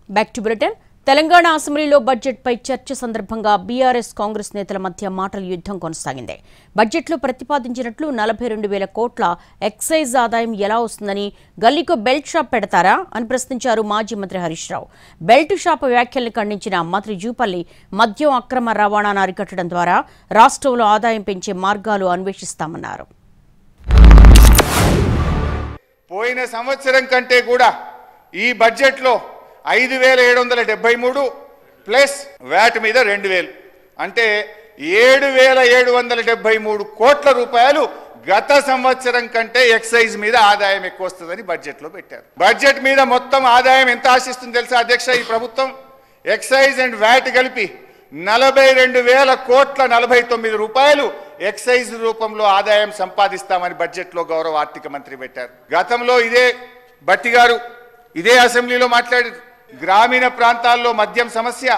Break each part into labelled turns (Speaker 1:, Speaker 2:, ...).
Speaker 1: Back to bulletin. Telangana అసెంబ్లీలో బడ్జెట్పై చర్చ సందర్భంగా బీఆర్ఎస్ కాంగ్రెస్ నేతల మధ్య మాటల యుద్ధం కొనసాగింది. బడ్జెట్లో ప్రతిపాదించినట్లు 42,000 కోట్ల ఎక్సైజ్ ఆదాయం ఎలా వస్తుందని, గల్లీకో బెల్ట్ షాప్ పెడతారా అని ప్రశ్నించారు మాజీ మంత్రి హరీష్ రావు. బెల్ట్ షాప్ వ్యాఖ్యల్ని ఖండించిన మంత్రి జూపల్లి మద్యం అక్రమ రవాణాను అరికట్టడం ద్వారా రాష్ట్రంలో ఆదాయం పెంచే మార్గాలు అన్వేషిస్తామన్నారు.
Speaker 2: పోయిన సంవత్సరం కంటే కూడా ఈ బడ్జెట్లో 5,773 ప్లస్ వ్యాట్ మీద 2,000 అంటే 7,773 కోట్ల రూపాయలు గత సంవత్సరం కంటే ఎక్సైజ్ మీద ఆదాయం ఎక్కువ వస్తుందని బడ్జెట్లో పెట్టారు. బడ్జెట్ మీద మొత్తం ఆదాయం ఎంత ఆశిస్తుంది తెలుసా అధ్యక్ష? ఈ ప్రభుత్వం ఎక్సైజ్ అండ్ వ్యాట్ కలిపి 42,000 కోట్ల 49 రూపాయలు ఎక్సైజ్ రూపంలో ఆదాయం సంపాదిస్తామని బడ్జెట్లో గౌరవ ఆర్థిక మంత్రి పెట్టారు. గతంలో ఇదే భట్టి గారు ఇదే అసెంబ్లీలో మాట్లాడారు. గ్రామీణ ప్రాంతాల్లో మద్యం సమస్య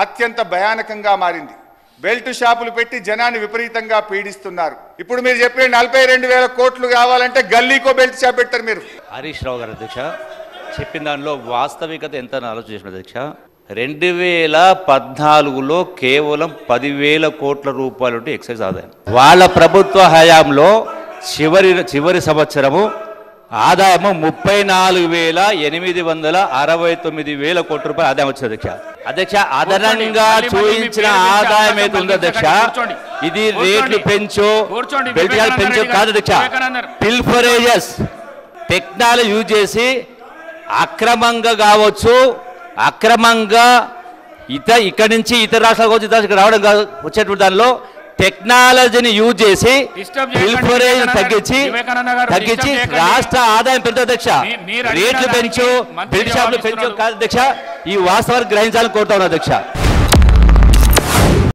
Speaker 2: అత్యంత భయానకంగా మారింది. బెల్ట్ షాపులు పెట్టి జనాన్ని విపరీతంగా పీడిస్తున్నారు. ఇప్పుడు మీరు చెప్పే 42,000 కోట్లు కావాలంటే గల్లీకో బెల్ట్ షాప్ పెడతారు మీరు.
Speaker 3: హరీష్ రావు గారు అధ్యక్ష చెప్పిన దానిలో వాస్తవికత ఎంత ఆలోచన చేసిన అధ్యక్ష, 2014లో కేవలం 10,000 కోట్ల రూపాయలు ఎక్సైజ్ ఆదాయం. వాళ్ళ ప్రభుత్వ హయాంలో చివరి సంవత్సరము ఆదాయము 34,869 కోట్ల రూపాయలు ఆదాయం వచ్చింది అధ్యక్ష. అధ్యక్ష అదనంగా చూపించిన ఆదాయం అయితే ఉంది అధ్యక్ష, ఇది రేట్లు పెంచు కాదు అధ్యక్ష. పిల్ఫరేజెస్ టెక్నాలజీ యూజ్ చేసి అక్రమంగా కావచ్చు, అక్రమంగా ఇక్కడి నుంచి ఇతర రాష్ట్రాలకు వచ్చి రావడం కాదు, వచ్చేటువంటి దానిలో టెక్నాలజీని యూజ్ చేసి తగ్గించి రాష్ట్ర ఆదాయం పెంచు అధ్యక్ష. రేట్లు పెంచు, బిల్డ్ షాప్లు పెంచు కాదు అధ్యక్ష. ఈ వాస్తవాన్ని గ్రహించాలని కోరుతా ఉన్నా అధ్యక్ష.